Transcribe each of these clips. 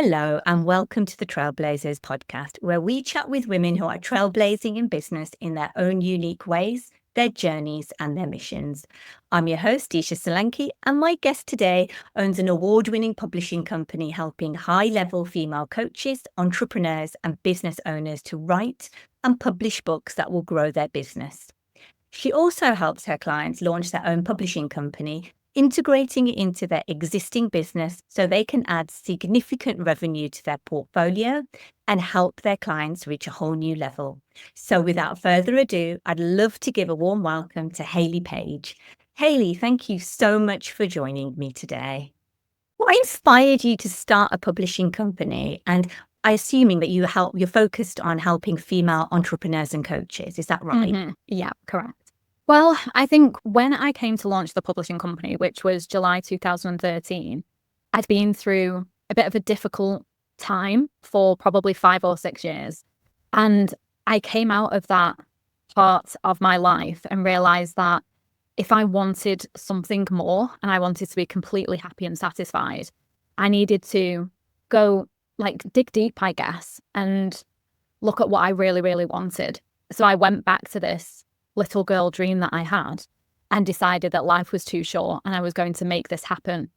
Hello, and welcome to the Trailblazers podcast, where we chat with women who are trailblazing in business in their own unique ways, their journeys, and their missions. I'm your host, Disha Solanki, and my guest today owns an award-winning publishing company helping high-level female coaches, entrepreneurs, and business owners to write and publish books that will grow their business. She also helps her clients launch their own publishing company, integrating it into their existing business so they can add significant revenue to their portfolio and help their clients reach a whole new level. So without further ado, I'd love to give a warm welcome to Hayley Page. Hayley, thank you so much for joining me today. What inspired you to start a publishing company? And I'm assuming that you're focused on helping female entrepreneurs and coaches. Is that right? Mm-hmm. Yeah, correct. Well, I think when I came to launch the publishing company, which was July 2013, I'd been through a bit of a difficult time for probably 5 or 6 years. And I came out of that part of my life and realized that if I wanted something more and I wanted to be completely happy and satisfied, I needed to go dig deep, I guess, and look at what I really, really wanted. So I went back to this little girl dream that I had and decided that life was too short and I was going to make this happen.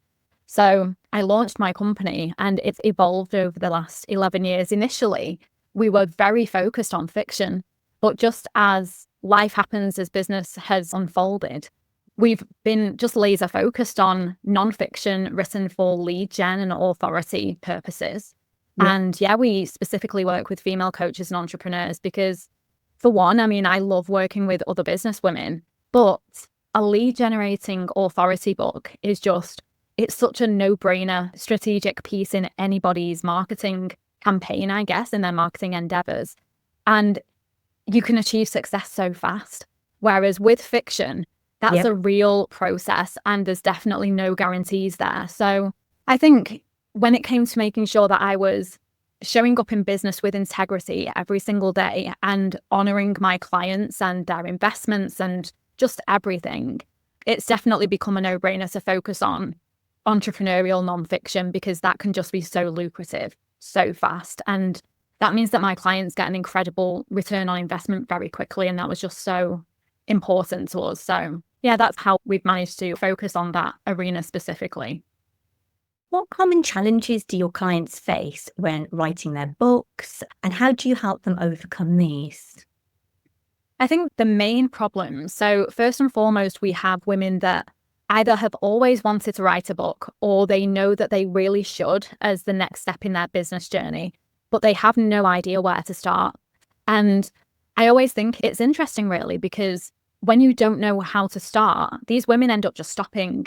So I launched my company and it's evolved over the last 11 years. Initially, we were very focused on fiction, but just as life happens, as business has unfolded, we've been just laser focused on nonfiction written for lead gen and authority purposes. Yeah. And we specifically work with female coaches and entrepreneurs because, for one, I love working with other business women, but a lead generating authority book is it's such a no-brainer strategic piece in anybody's marketing campaign, I guess, in their marketing endeavors. And you can achieve success so fast. Whereas with fiction, that's a real process and there's definitely no guarantees there. So I think when it came to making sure that I was showing up in business with integrity every single day and honoring my clients and their investments and just everything, it's definitely become a no-brainer to focus on entrepreneurial nonfiction because that can just be so lucrative so fast. And that means that my clients get an incredible return on investment very quickly. And that was just so important to us. So that's how we've managed to focus on that arena specifically. What common challenges do your clients face when writing their books, and how do you help them overcome these? I think the main problem, so first and foremost, we have women that either have always wanted to write a book or they know that they really should as the next step in their business journey, but they have no idea where to start. And I always think it's interesting, really, because when you don't know how to start, these women end up just stopping.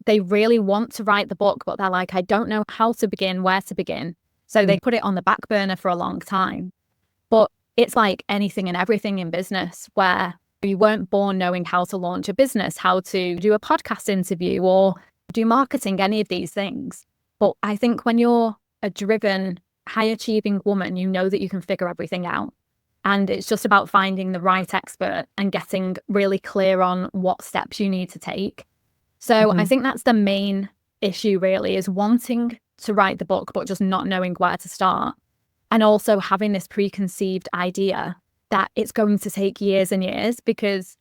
They really want to write the book, but they're like, I don't know how to begin, where to begin. So they put it on the back burner for a long time. But it's like anything and everything in business where you weren't born knowing how to launch a business, how to do a podcast interview or do marketing, any of these things. But I think when you're a driven, high-achieving woman, you know that you can figure everything out. And it's just about finding the right expert and getting really clear on what steps you need to take. So I think that's the main issue, really, is wanting to write the book, but just not knowing where to start. And also having this preconceived idea that it's going to take years and years, because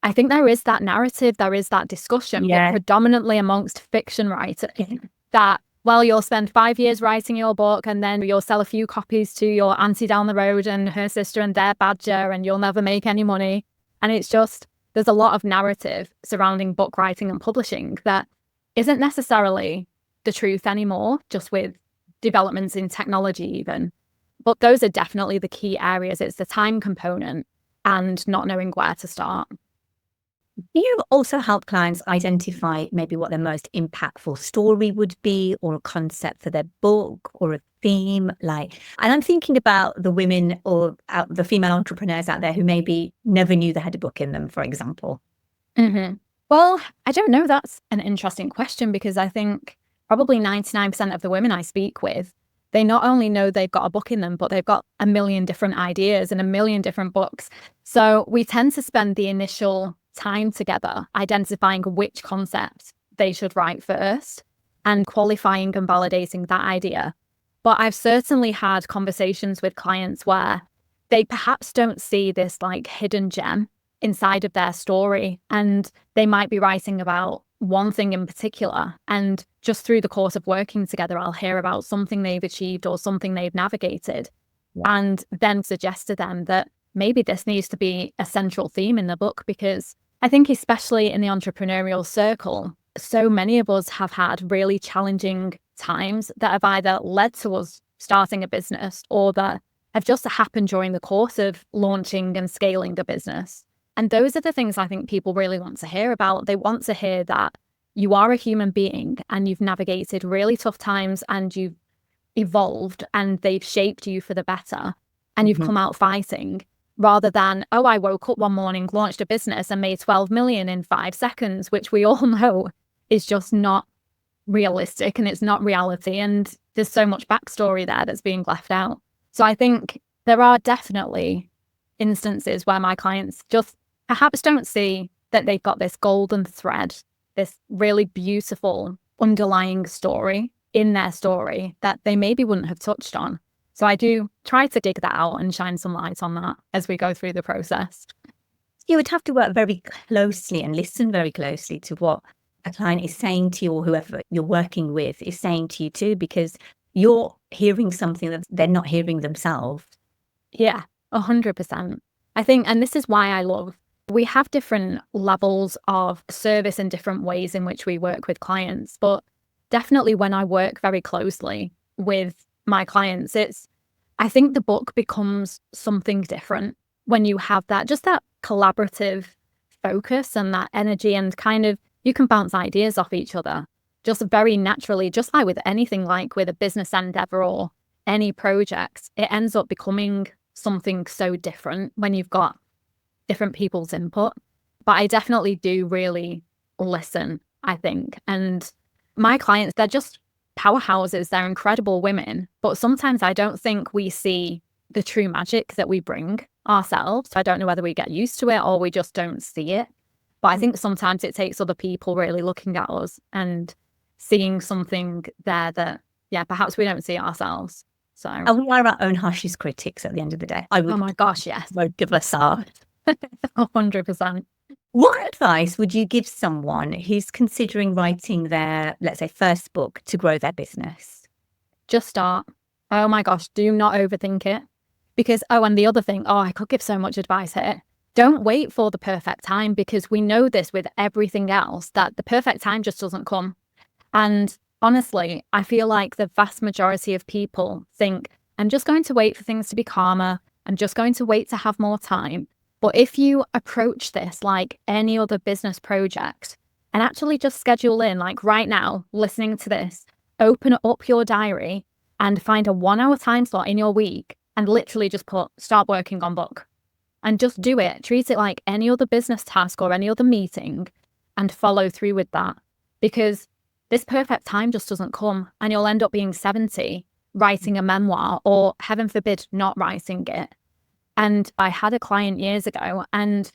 I think there is that narrative, there is that discussion, but predominantly amongst fiction writers, that, well, you'll spend 5 years writing your book and then you'll sell a few copies to your auntie down the road and her sister and their badger and you'll never make any money. And it's just, there's a lot of narrative surrounding book writing and publishing that isn't necessarily the truth anymore, just with developments in technology even. But those are definitely the key areas. It's the time component and not knowing where to start. Do you also help clients identify maybe what their most impactful story would be, or a concept for their book, or a theme? And I'm thinking about the women or the female entrepreneurs out there who maybe never knew they had a book in them, for example. Well, I don't know. That's an interesting question because I think probably 99% of the women I speak with, they not only know they've got a book in them, but they've got a million different ideas and a million different books. So we tend to spend the initial time together identifying which concept they should write first and qualifying and validating that idea. But I've certainly had conversations with clients where they perhaps don't see this like hidden gem inside of their story. And they might be writing about one thing in particular. And just through the course of working together, I'll hear about something they've achieved or something they've navigated. Yeah. And then suggest to them that maybe this needs to be a central theme in the book, because I think especially in the entrepreneurial circle, so many of us have had really challenging times that have either led to us starting a business or that have just happened during the course of launching and scaling the business. And those are the things I think people really want to hear about. They want to hear that you are a human being and you've navigated really tough times and you've evolved and they've shaped you for the better and you've come out fighting, rather than, oh, I woke up one morning, launched a business and made 12 million in 5 seconds, which we all know is just not realistic and it's not reality. And there's so much backstory there that's being left out. So I think there are definitely instances where my clients just perhaps don't see that they've got this golden thread, this really beautiful underlying story in their story that they maybe wouldn't have touched on. So I do try to dig that out and shine some light on that as we go through the process. You would have to work very closely and listen very closely to what a client is saying to you, or whoever you're working with is saying to you too, because you're hearing something that they're not hearing themselves. Yeah, 100%. I think, and this is why I love, we have different levels of service and different ways in which we work with clients. But definitely when I work very closely with my clients, I think the book becomes something different when you have that, just that collaborative focus and that energy, and kind of, you can bounce ideas off each other just very naturally, just like with anything, like with a business endeavor or any project, it ends up becoming something so different when you've got different people's input. But I definitely do really listen, I think. And my clients, they're just powerhouses. They're incredible women. But sometimes I don't think we see the true magic that we bring ourselves. I don't know whether we get used to it or we just don't see it. But I think sometimes it takes other people really looking at us and seeing something there that, yeah, perhaps we don't see ourselves. So, and we are our own harshest critics at the end of the day. Oh my gosh, yes. Most of us are. 100%. What advice would you give someone who's considering writing their, let's say, first book to grow their business? Just start. Oh my gosh, do not overthink it. Because, and the other thing, I could give so much advice here. Don't wait for the perfect time, because we know this with everything else, that the perfect time just doesn't come. And honestly, I feel like the vast majority of people think, I'm just going to wait for things to be calmer. I'm just going to wait to have more time. But if you approach this like any other business project and actually just schedule in, like right now, listening to this, open up your diary and find a 1 hour time slot in your week and literally just start working on book. And just do it. Treat it like any other business task or any other meeting and follow through with that. Because this perfect time just doesn't come, and you'll end up being 70 writing a memoir, or heaven forbid, not writing it. And I had a client years ago and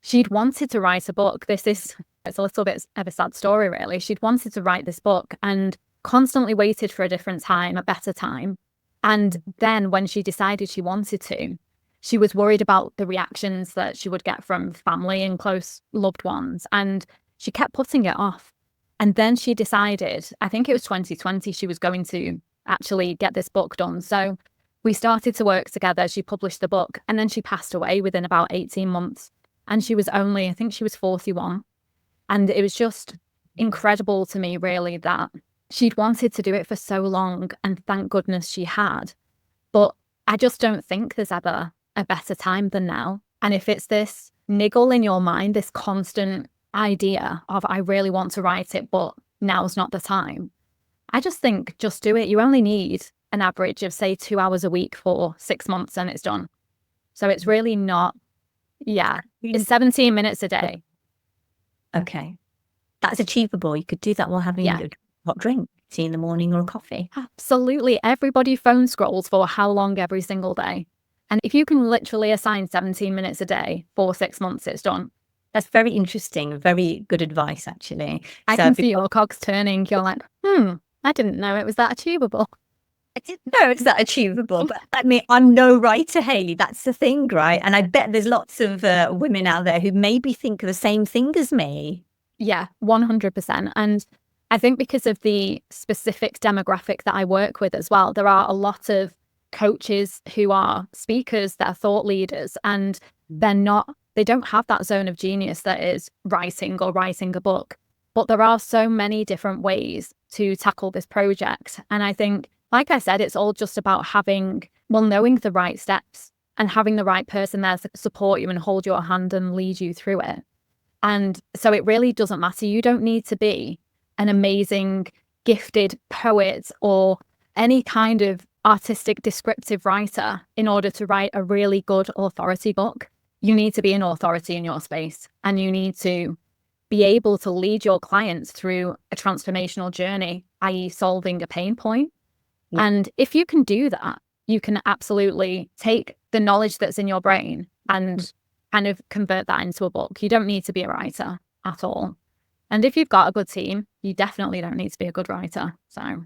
she'd wanted to write a book. It's a little bit of a sad story, really. She'd wanted to write this book and constantly waited for a different time, a better time. And then when she decided she wanted to, she was worried about the reactions that she would get from family and close loved ones. And she kept putting it off. And then she decided, I think it was 2020, she was going to actually get this book done. So we started to work together. She published the book and then she passed away within about 18 months. And she was only, I think she was 41. And it was just incredible to me, really, that she'd wanted to do it for so long. And thank goodness she had. But I just don't think there's ever a better time than now. And if it's this niggle in your mind, this constant idea of, I really want to write it, but now's not the time, I just think just do it. You only need an average of, say, 2 hours a week for 6 months and it's done. So it's really not, it's 17 minutes a day. Okay. That's achievable. You could do that while having a hot drink, tea in the morning or a coffee. Absolutely. Everybody phone scrolls for how long every single day? And if you can literally assign 17 minutes a day for 6 months, it's done. That's very interesting. Very good advice, actually. I can see your cogs turning. You're like, I didn't know it was that achievable. I didn't know it's that achievable, but I mean, I'm no writer, Hayley. That's the thing, right? And I bet there's lots of women out there who maybe think the same thing as me. Yeah, 100%. And I think because of the specific demographic that I work with as well, there are a lot of coaches who are speakers, that are thought leaders, and they don't have that zone of genius that is writing or writing a book. But there are so many different ways to tackle this project. And I think, like I said, it's all just about knowing the right steps and having the right person there to support you and hold your hand and lead you through it. And so it really doesn't matter. You don't need to be an amazing, gifted poet or any kind of artistic, descriptive writer in order to write a really good authority book. You need to be an authority in your space, and you need to be able to lead your clients through a transformational journey, i.e. solving a pain point. Yeah. And if you can do that, you can absolutely take the knowledge that's in your brain and kind of convert that into a book. You don't need to be a writer at all. And if you've got a good team, you definitely don't need to be a good writer. So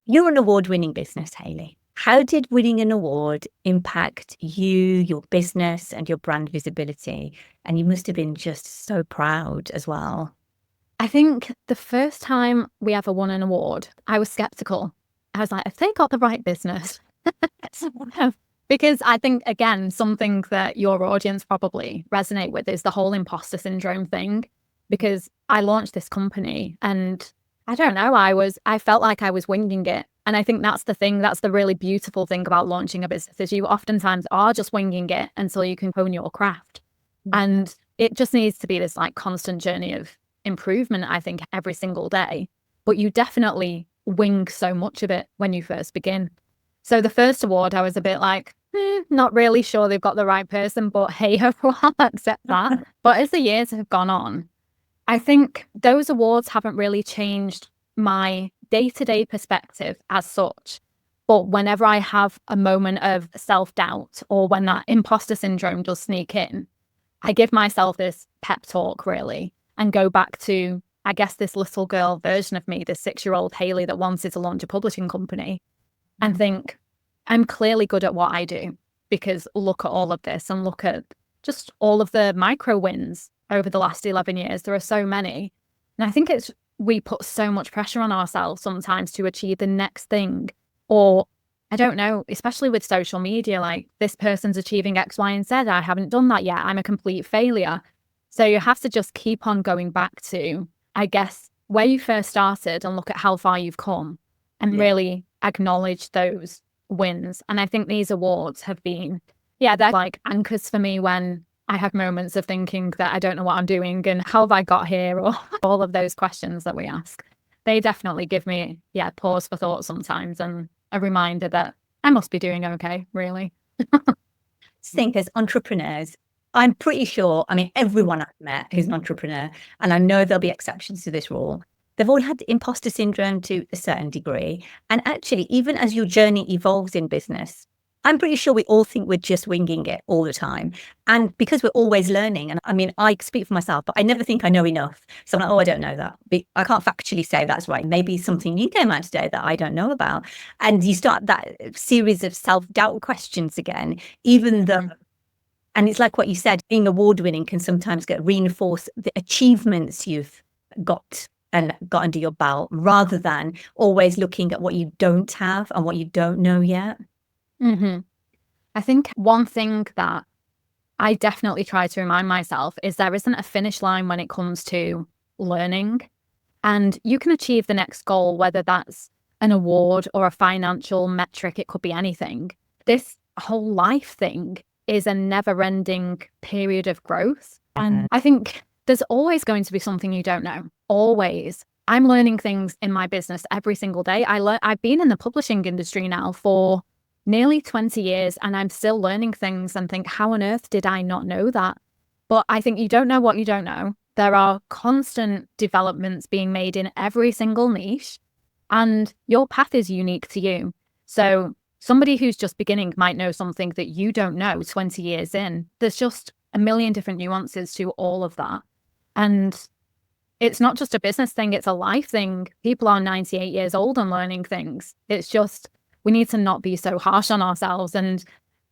you're an award-winning business, Hayley. How did winning an award impact you, your business, and your brand visibility? And you must have been just so proud as well. I think the first time we ever won an award, I was skeptical. I was like, have they got the right business? Because I think, again, something that your audience probably resonate with is the whole imposter syndrome thing. Because I launched this company and I don't know, I felt like I was winging it. And I think that's the thing, that's the really beautiful thing about launching a business, is you oftentimes are just winging it until you can hone your craft. And it just needs to be this like constant journey of improvement, I think, every single day. But you definitely wing so much of it when you first begin. So the first award, I was a bit like, not really sure they've got the right person, but hey, I'll accept that. But as the years have gone on, I think those awards haven't really changed my day-to-day perspective as such. But whenever I have a moment of self-doubt or when that imposter syndrome does sneak in, I give myself this pep talk really and go back to, I guess, this little girl version of me, this 6-year-old Hayley that wanted to launch a publishing company, and think, I'm clearly good at what I do, because look at all of this and look at just all of the micro wins over the last 11 years. There are so many. And I think we put so much pressure on ourselves sometimes to achieve the next thing. Or I don't know, especially with social media, like this person's achieving X, Y, and Z. I haven't done that yet. I'm a complete failure. So you have to just keep on going back to, I guess, where you first started and look at how far you've come and really acknowledge those wins. And I think these awards have been, they're like anchors for me when I have moments of thinking that I don't know what I'm doing and how have I got here, or all of those questions that we ask. They definitely give me, pause for thought sometimes and a reminder that I must be doing okay, really. I think as entrepreneurs, I'm pretty sure, I mean, everyone I've met who's an entrepreneur, and I know there'll be exceptions to this rule, they've all had imposter syndrome to a certain degree. And actually, even as your journey evolves in business, I'm pretty sure we all think we're just winging it all the time. And because we're always learning, and I mean, I speak for myself, but I never think I know enough. So I'm like, oh, I don't know that. I can't factually say that's right. Maybe something new came out today that I don't know about. And you start that series of self-doubt questions again, even though, and it's like what you said, being award-winning can sometimes reinforce the achievements you've got and got under your belt, rather than always looking at what you don't have and what you don't know yet. Mm-hmm. I think one thing that I definitely try to remind myself is there isn't a finish line when it comes to learning. And you can achieve the next goal, whether that's an award or a financial metric, it could be anything. This whole life thing is a never-ending period of growth. And I think there's always going to be something you don't know. Always. I'm learning things in my business every single day. I've been in the publishing industry now for nearly 20 years, and I'm still learning things and think, how on earth did I not know that? But I think you don't know what you don't know. There are constant developments being made in every single niche, and your path is unique to you. So somebody who's just beginning might know something that you don't know 20 years in. There's just a million different nuances to all of that. And it's not just a business thing, it's a life thing. People are 98 years old and learning things. It's just we need to not be so harsh on ourselves and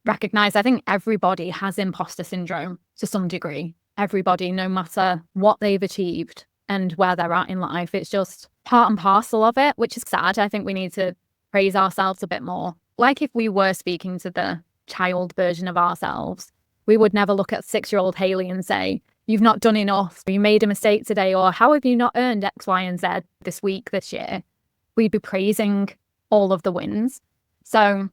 recognize, I think everybody has imposter syndrome to some degree. Everybody, no matter what they've achieved and where they're at in life, it's just part and parcel of it, which is sad. I think we need to praise ourselves a bit more. Like if we were speaking to the child version of ourselves, we would never look at 6-year-old Hayley and say, you've not done enough, you made a mistake today, or how have you not earned X, Y, and Z this week, this year? We'd be praising all of the wins. So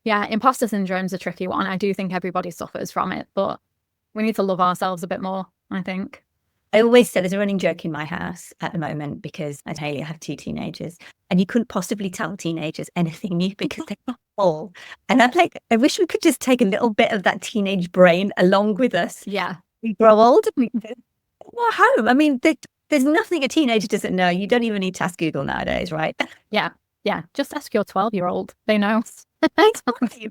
yeah, imposter syndrome's a tricky one. I do think everybody suffers from it, but we need to love ourselves a bit more, I think. I always say there's a running joke in my house at the moment because at Hayley, I have 2 teenagers, and you couldn't possibly tell teenagers anything new because they're all. And I'm like, I wish we could just take a little bit of that teenage brain along with us. Yeah. We grow old and we're home. I mean, there's nothing a teenager doesn't know. You don't even need to ask Google nowadays, right? Yeah. Just ask your 12-year-old. They know.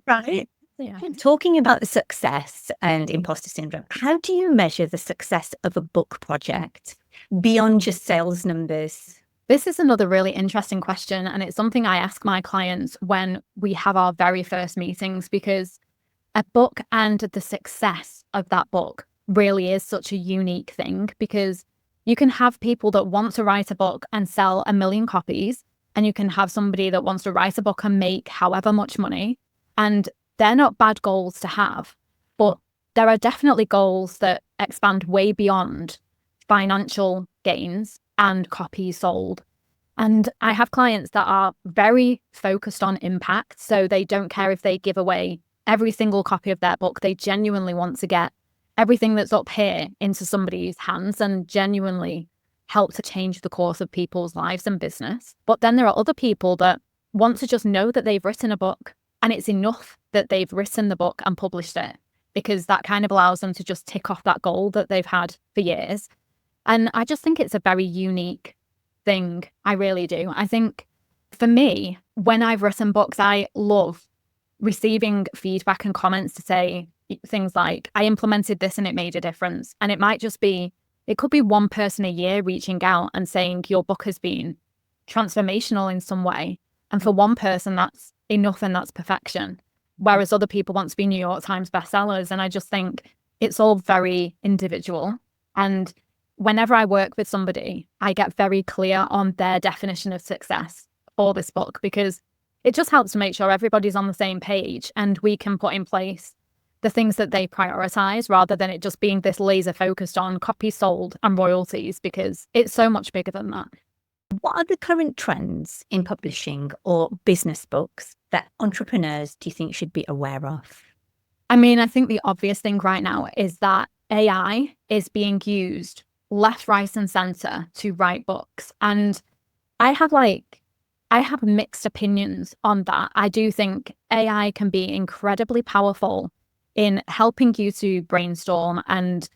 Right. Yeah. Talking about the success and imposter syndrome, how do you measure the success of a book project beyond just sales numbers? This is another really interesting question, and it's something I ask my clients when we have our very first meetings, because a book and the success of that book really is such a unique thing, because you can have people that want to write a book and sell 1 million copies, and you can have somebody that wants to write a book and make however much money, and they're not bad goals to have, but there are definitely goals that expand way beyond financial gains and copies sold. And I have clients that are very focused on impact, so they don't care if they give away every single copy of their book. They genuinely want to get everything that's up here into somebody's hands and genuinely help to change the course of people's lives and business. But then there are other people that want to just know that they've written a book, and it's enough that they've written the book and published it, because that kind of allows them to just tick off that goal that they've had for years. And I just think it's a very unique thing. I really do. I think for me, when I've written books, I love receiving feedback and comments to say things like, I implemented this and it made a difference. And it could be one person a year reaching out and saying your book has been transformational in some way. And for one person, that's enough and that's perfection. Whereas other people want to be New York Times bestsellers. And I just think it's all very individual. And whenever I work with somebody, I get very clear on their definition of success for this book, because it just helps to make sure everybody's on the same page and we can put in place the things that they prioritize, rather than it just being this laser focused on copies sold and royalties, because it's so much bigger than that. What are the current trends in publishing or business books that entrepreneurs do you think should be aware of? I mean, I think the obvious thing right now is that AI is being used left, right, and center to write books. And I have mixed opinions on that. I do think AI can be incredibly powerful in helping you to brainstorm and,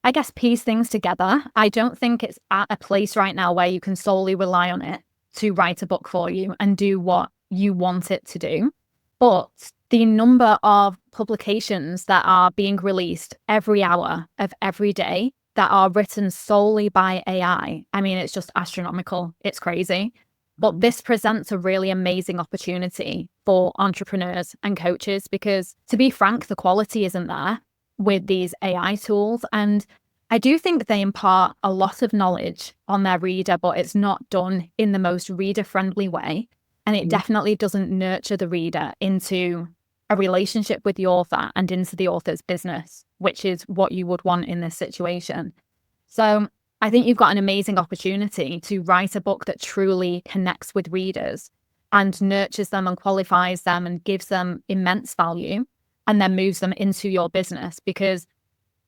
I guess, piece things together. I don't think it's at a place right now where you can solely rely on it to write a book for you and do what you want it to do. But the number of publications that are being released every hour of every day that are written solely by AI, I mean, it's just astronomical. It's crazy. But this presents a really amazing opportunity for entrepreneurs and coaches, because to be frank, the quality isn't there with these AI tools. And I do think they impart a lot of knowledge on their reader, but it's not done in the most reader-friendly way. And it definitely doesn't nurture the reader into a relationship with the author and into the author's business, which is what you would want in this situation. So I think you've got an amazing opportunity to write a book that truly connects with readers and nurtures them and qualifies them and gives them immense value, and then moves them into your business, because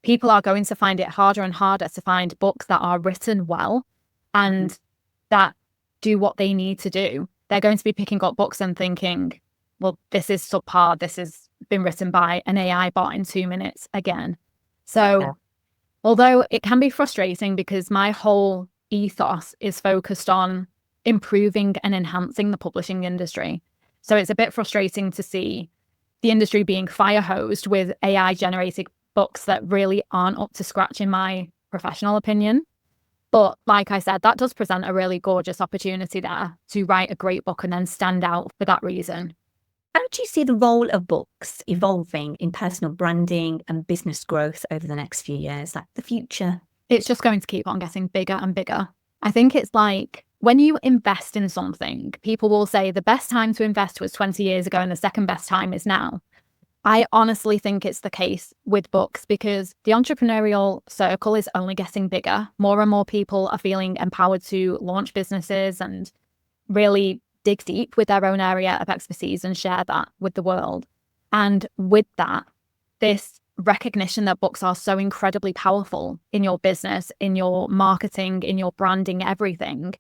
people are going to find it harder and harder to find books that are written well and that do what they need to do. They're going to be picking up books and thinking, well, this is subpar. This has been written by an AI bot in 2 minutes again. So although it can be frustrating, because my whole ethos is focused on improving and enhancing the publishing industry. So it's a bit frustrating to see the industry being fire-hosed with AI-generated books that really aren't up to scratch, in my professional opinion. But like I said, that does present a really gorgeous opportunity there to write a great book and then stand out for that reason. How do you see the role of books evolving in personal branding and business growth over the next few years, like the future? It's just going to keep on getting bigger and bigger. I think it's like when you invest in something, people will say the best time to invest was 20 years ago and the second best time is now. I honestly think it's the case with books because the entrepreneurial circle is only getting bigger. More and more people are feeling empowered to launch businesses and really dig deep with their own area of expertise and share that with the world. And with that, this recognition that books are so incredibly powerful in your business, in your marketing, in your branding, everything,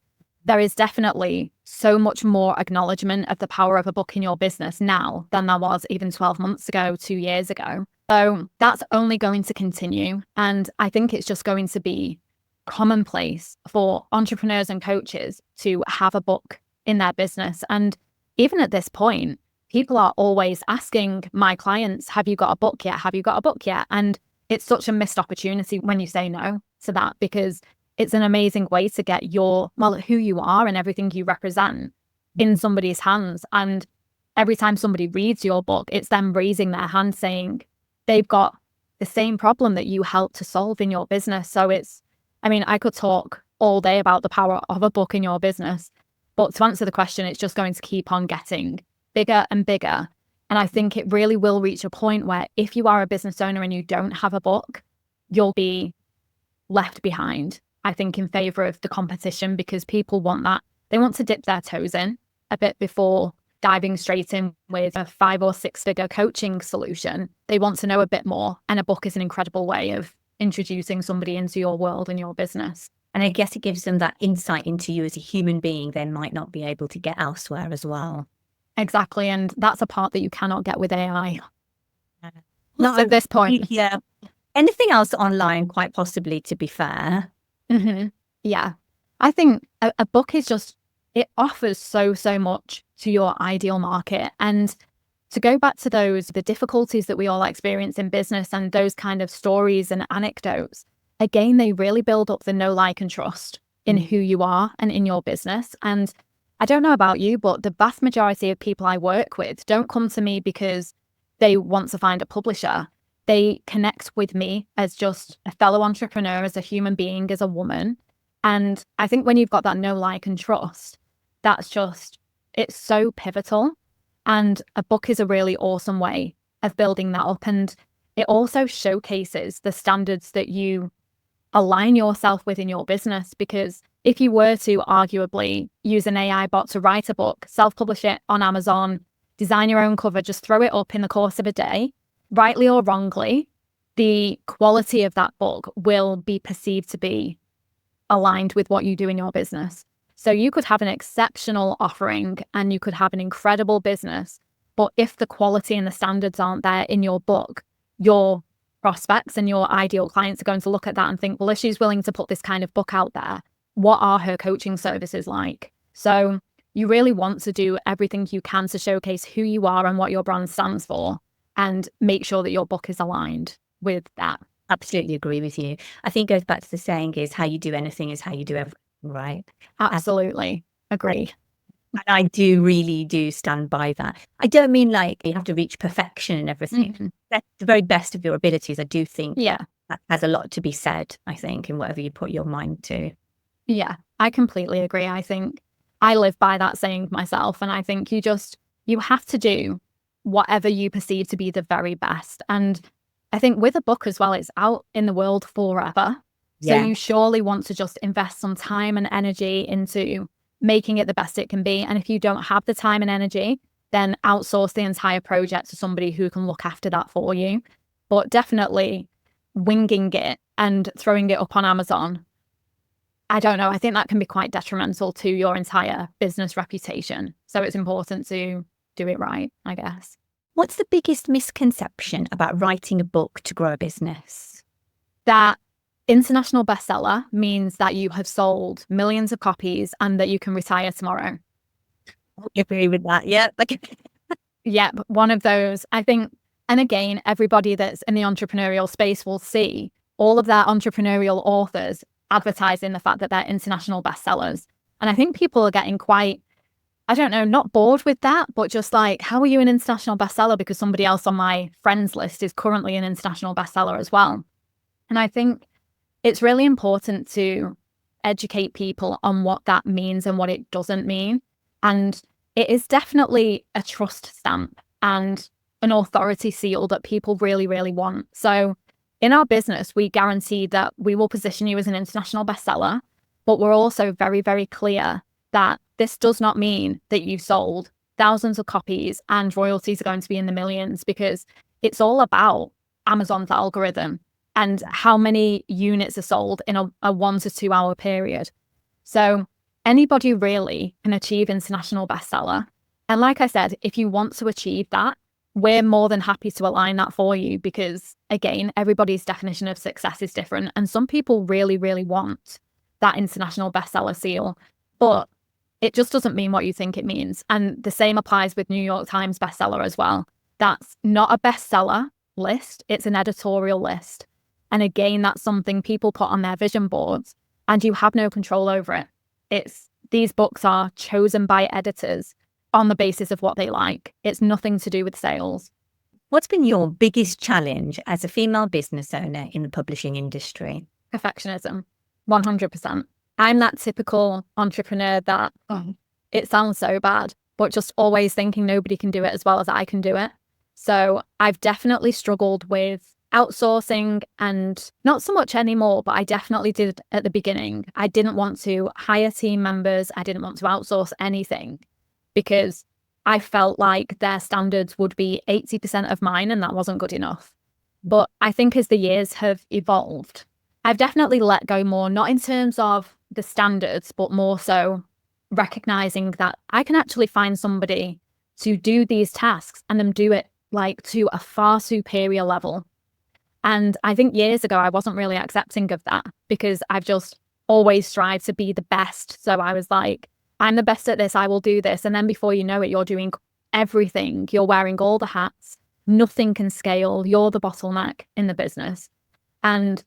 there is definitely so much more acknowledgement of the power of a book in your business now than there was even 12 months ago, 2 years ago. So that's only going to continue. And I think it's just going to be commonplace for entrepreneurs and coaches to have a book in their business. And even at this point, people are always asking my clients, have you got a book yet? Have you got a book yet? And it's such a missed opportunity when you say no to that, because it's an amazing way to get who you are and everything you represent in somebody's hands. And every time somebody reads your book, it's them raising their hand saying they've got the same problem that you helped to solve in your business. So I could talk all day about the power of a book in your business, but to answer the question, it's just going to keep on getting bigger and bigger. And I think it really will reach a point where if you are a business owner and you don't have a book, you'll be left behind, I think, in favor of the competition, because people want that. They want to dip their toes in a bit before diving straight in with a 5 or 6 figure coaching solution. They want to know a bit more. And a book is an incredible way of introducing somebody into your world and your business. And I guess it gives them that insight into you as a human being they might not be able to get elsewhere as well. Exactly. And that's a part that you cannot get with AI. Not at this point. Yeah. Anything else online, quite possibly, to be fair. Mm-hmm. Yeah. I think a book is just, it offers so much to your ideal market. And to go back to the difficulties that we all experience in business and those kind of stories and anecdotes, again, they really build up the know, like, and trust in who you are and in your business. And I don't know about you, but the vast majority of people I work with don't come to me because they want to find a publisher. They connect with me as just a fellow entrepreneur, as a human being, as a woman. And I think when you've got that know, like, and trust, it's so pivotal. And a book is a really awesome way of building that up. And it also showcases the standards that you align yourself with in your business. Because if you were to arguably use an AI bot to write a book, self-publish it on Amazon, design your own cover, just throw it up in the course of a day, rightly or wrongly, the quality of that book will be perceived to be aligned with what you do in your business. So you could have an exceptional offering and you could have an incredible business, but if the quality and the standards aren't there in your book, your prospects and your ideal clients are going to look at that and think, well, if she's willing to put this kind of book out there, what are her coaching services like? So you really want to do everything you can to showcase who you are and what your brand stands for, and make sure that your book is aligned with that. Absolutely agree with you. I think it goes back to the saying is how you do anything is how you do everything, right? Absolutely. Agree. And I really do stand by that. I don't mean like you have to reach perfection and everything. Mm-hmm. That's the very best of your abilities. I do think that has a lot to be said, I think, in whatever you put your mind to. Yeah, I completely agree. I think I live by that saying myself. And I think you have to do whatever you perceive to be the very best. And I think with a book as well, it's out in the world forever. So you surely want to just invest some time and energy into making it the best it can be. And if you don't have the time and energy, then outsource the entire project to somebody who can look after that for you. But definitely winging it and throwing it up on Amazon, I don't know. I think that can be quite detrimental to your entire business reputation. So it's important to do it right, I guess. What's the biggest misconception about writing a book to grow a business? That international bestseller means that you have sold millions of copies and that you can retire tomorrow. I agree with that. Yeah. Yeah, one of those, I think. And again, everybody that's in the entrepreneurial space will see all of their entrepreneurial authors advertising the fact that they're international bestsellers. And I think people are getting quite I don't know, not bored with that, but just like, how are you an international bestseller? Because somebody else on my friends list is currently an international bestseller as well. And I think it's really important to educate people on what that means and what it doesn't mean. And it is definitely a trust stamp and an authority seal that people really, really want. So in our business, we guarantee that we will position you as an international bestseller, but we're also very, very clear that this does not mean that you've sold thousands of copies and royalties are going to be in the millions, because it's all about Amazon's algorithm and how many units are sold in a 1 to 2 hour period. So anybody really can achieve international bestseller. And like I said, if you want to achieve that, we're more than happy to align that for you, because again, everybody's definition of success is different. And some people really, really want that international bestseller seal, but it just doesn't mean what you think it means. And the same applies with New York Times bestseller as well. That's not a bestseller list, it's an editorial list. And again, that's something people put on their vision boards and you have no control over it. These books are chosen by editors on the basis of what they like. It's nothing to do with sales. What's been your biggest challenge as a female business owner in the publishing industry? Perfectionism, 100%. I'm that typical entrepreneur that, it sounds so bad, but just always thinking nobody can do it as well as I can do it. So I've definitely struggled with outsourcing, and not so much anymore, but I definitely did at the beginning. I didn't want to hire team members. I didn't want to outsource anything because I felt like their standards would be 80% of mine and that wasn't good enough. But I think as the years have evolved, I've definitely let go more, not in terms of the standards, but more so recognizing that I can actually find somebody to do these tasks and them do it like to a far superior level. And I think years ago, I wasn't really accepting of that because I've just always strived to be the best. So I was like, I'm the best at this, I will do this. And then before you know it, you're doing everything. You're wearing all the hats. Nothing can scale. You're the bottleneck in the business. And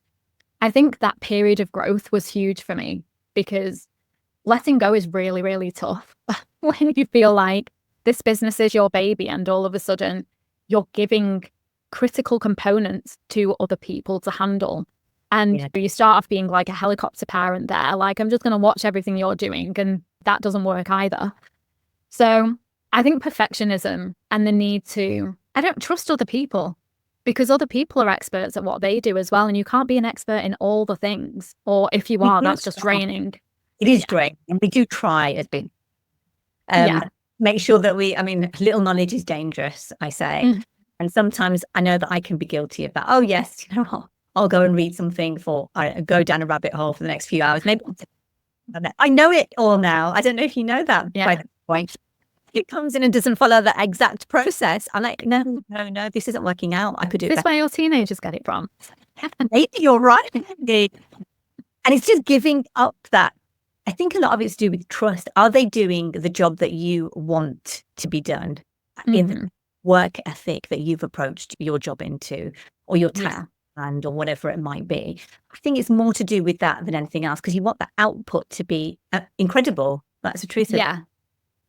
I think that period of growth was huge for me because letting go is really, really tough. When you feel like this business is your baby and all of a sudden you're giving critical components to other people to handle. And you start off being like a helicopter parent there, like, I'm just going to watch everything you're doing. And that doesn't work either. So I think perfectionism and the need to, I don't trust other people because other people are experts at what they do as well. And you can't be an expert in all the things. Or if you are, that's just draining. It is draining. And we do try as big. Make sure that little knowledge is dangerous, I say. And sometimes I know that I can be guilty of that. Oh, yes, I'll go and read something go down a rabbit hole for the next few hours. Maybe I know it all now. I don't know if you know that by the point. It comes in and doesn't follow the exact process. I'm like, no, this isn't working out. I could do it. This is where your teenagers get it from. Maybe you're right. And it's just giving up that. I think a lot of it's to do with trust. Are they doing the job that you want to be done in the work ethic that you've approached your job into, or your task and or whatever it might be? I think it's more to do with that than anything else, because you want the output to be incredible. That's the truth.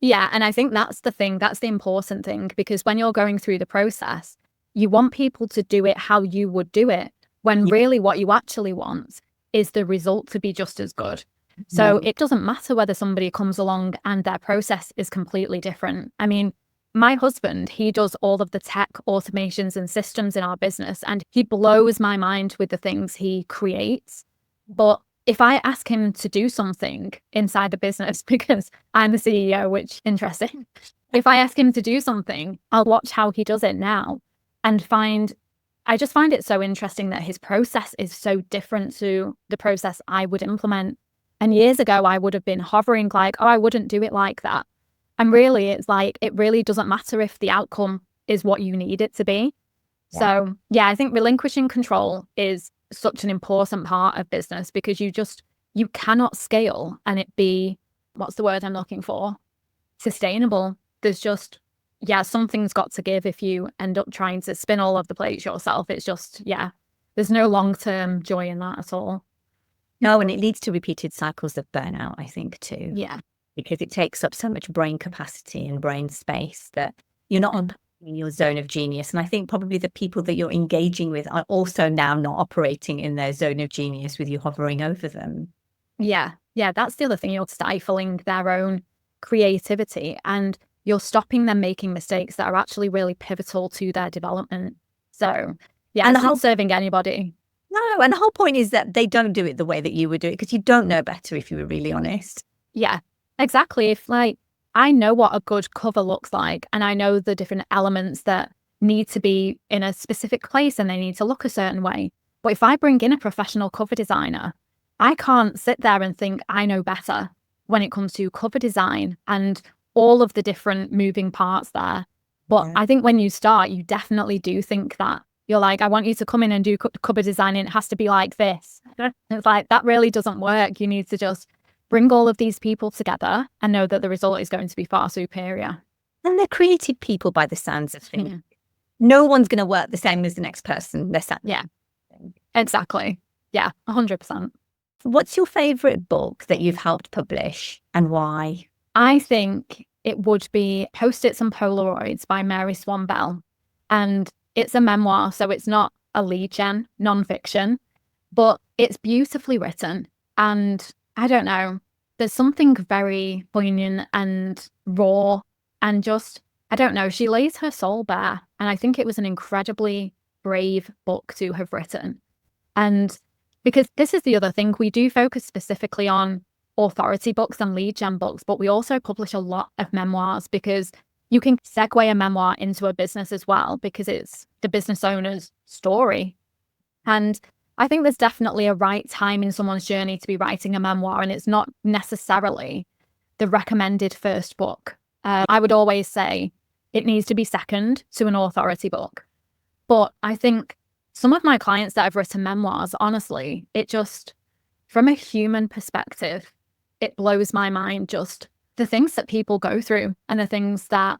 Yeah. And I think that's the thing. That's the important thing, because when you're going through the process, you want people to do it how you would do it, when really what you actually want is the result to be just as good. So it doesn't matter whether somebody comes along and their process is completely different. I mean, my husband, he does all of the tech automations and systems in our business, and he blows my mind with the things he creates. But if I ask him to do something inside the business, because I'm the CEO, which interesting, if I ask him to do something, I'll watch how he does it now and I just find it so interesting that his process is so different to the process I would implement. And years ago, I would have been hovering like, I wouldn't do it like that. And really, it's like, it really doesn't matter if the outcome is what you need it to be. So, I think relinquishing control is such an important part of business, because you cannot scale and it be, what's the word I'm looking for? Sustainable. There's just, something's got to give if you end up trying to spin all of the plates yourself. It's just, there's no long-term joy in that at all. No, and it leads to repeated cycles of burnout, I think, too. Yeah. because it takes up so much brain capacity and brain space that you're not in your zone of genius. And I think probably the people that you're engaging with are also now not operating in their zone of genius with you hovering over them. Yeah. Yeah. That's the other thing. You're stifling their own creativity and you're stopping them making mistakes that are actually really pivotal to their development. So, yeah, And it's not serving anybody. No, and the whole point is that they don't do it the way that you would do it because you don't know better if you were really honest. Yeah, exactly. If like I know what a good cover looks like and I know the different elements that need to be in a specific place and they need to look a certain way. But if I bring in a professional cover designer, I can't sit there and think I know better when it comes to cover design and all of the different moving parts there. But Yeah. I think when you start, you definitely do think that. You're like, I want you to come in and do cover design and it has to be like this. It's like, that really doesn't work. You need to just bring all of these people together and know that the result is going to be far superior. And they're creative people by the sounds of things. Yeah. No one's going to work the same as the next person. Yeah, exactly. Yeah, 100%. What's your favorite book that you've helped publish and why? I think it would be Post-its and Polaroids by Mary Swan Bell. And it's a memoir, so it's not a lead gen nonfiction, but it's beautifully written. And I don't know, there's something very poignant and raw and just, I don't know, she lays her soul bare. And I think it was an incredibly brave book to have written. And because this is the other thing, we do focus specifically on authority books and lead gen books, but we also publish a lot of memoirs because you can segue a memoir into a business as well because it's the business owner's story. And I think there's definitely a right time in someone's journey to be writing a memoir, and it's not necessarily the recommended first book. I would always say it needs to be second to an authority book. But I think some of my clients that have written memoirs, honestly, it just, from a human perspective, it blows my mind just the things that people go through and the things that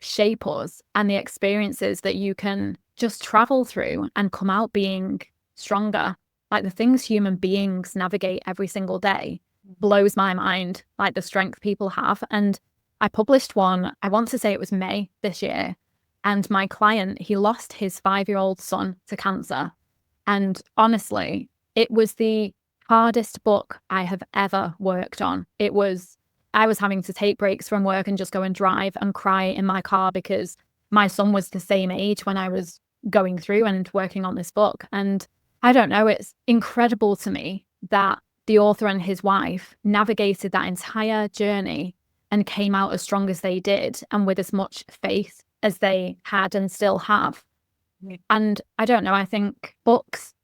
shape us and the experiences that you can just travel through and come out being stronger. Like the things human beings navigate every single day blows my mind, like the strength people have. And I published one, I want to say it was May this year. And my client, he lost his 5-year-old son to cancer. And honestly, it was the hardest book I have ever worked on. I was having to take breaks from work and just go and drive and cry in my car because my son was the same age when I was going through and working on this book. And I don't know, it's incredible to me that the author and his wife navigated that entire journey and came out as strong as they did and with as much faith as they had and still have. Yeah. And I don't know, I think books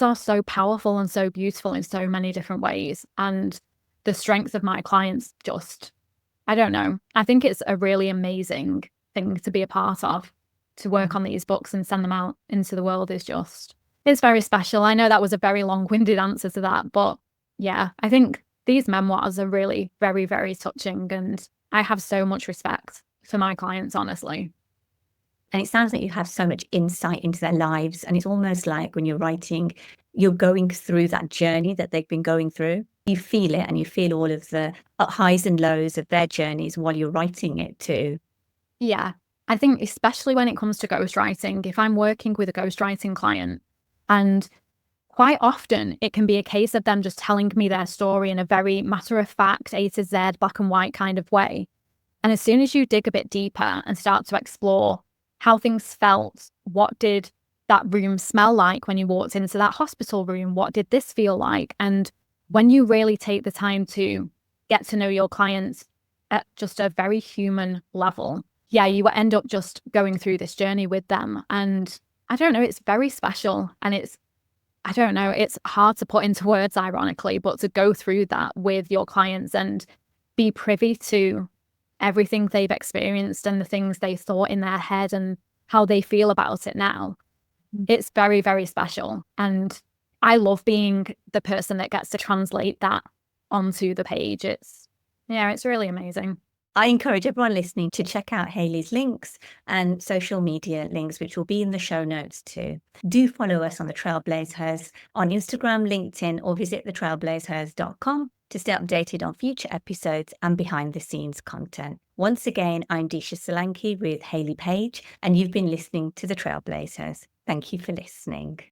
are so powerful and so beautiful in so many different ways. And the strength of my clients just, I don't know. I think it's a really amazing thing to be a part of, to work on these books and send them out into the world is just, it's very special. I know that was a very long-winded answer to that, but yeah, I think these memoirs are really very, very touching. And I have so much respect for my clients, honestly. And it sounds like you have so much insight into their lives. And it's almost like when you're writing, you're going through that journey that they've been going through. You feel it and you feel all of the highs and lows of their journeys while you're writing it too. Yeah. I think especially when it comes to ghostwriting, if I'm working with a ghostwriting client, and quite often it can be a case of them just telling me their story in a very matter-of-fact, A to Z, black and white kind of way. And as soon as you dig a bit deeper and start to explore how things felt, what did that room smell like when you walked into that hospital room? What did this feel like? And when you really take the time to get to know your clients at just a very human level, yeah, you end up just going through this journey with them. And I don't know, it's very special. And I don't know, it's hard to put into words, ironically, but to go through that with your clients and be privy to everything they've experienced and the things they thought in their head and how they feel about it now. It's very, very special. And I love being the person that gets to translate that onto the page. It's really amazing. I encourage everyone listening to check out Hayley's links and social media links, which will be in the show notes too. Do follow us on the TrailblazeHers on Instagram, LinkedIn, or visit thetrailblazehers.com. to stay updated on future episodes and behind the scenes content. Once again, I'm Disha Solanki with Hayley Page, and you've been listening to the Trailblazers. Thank you for listening.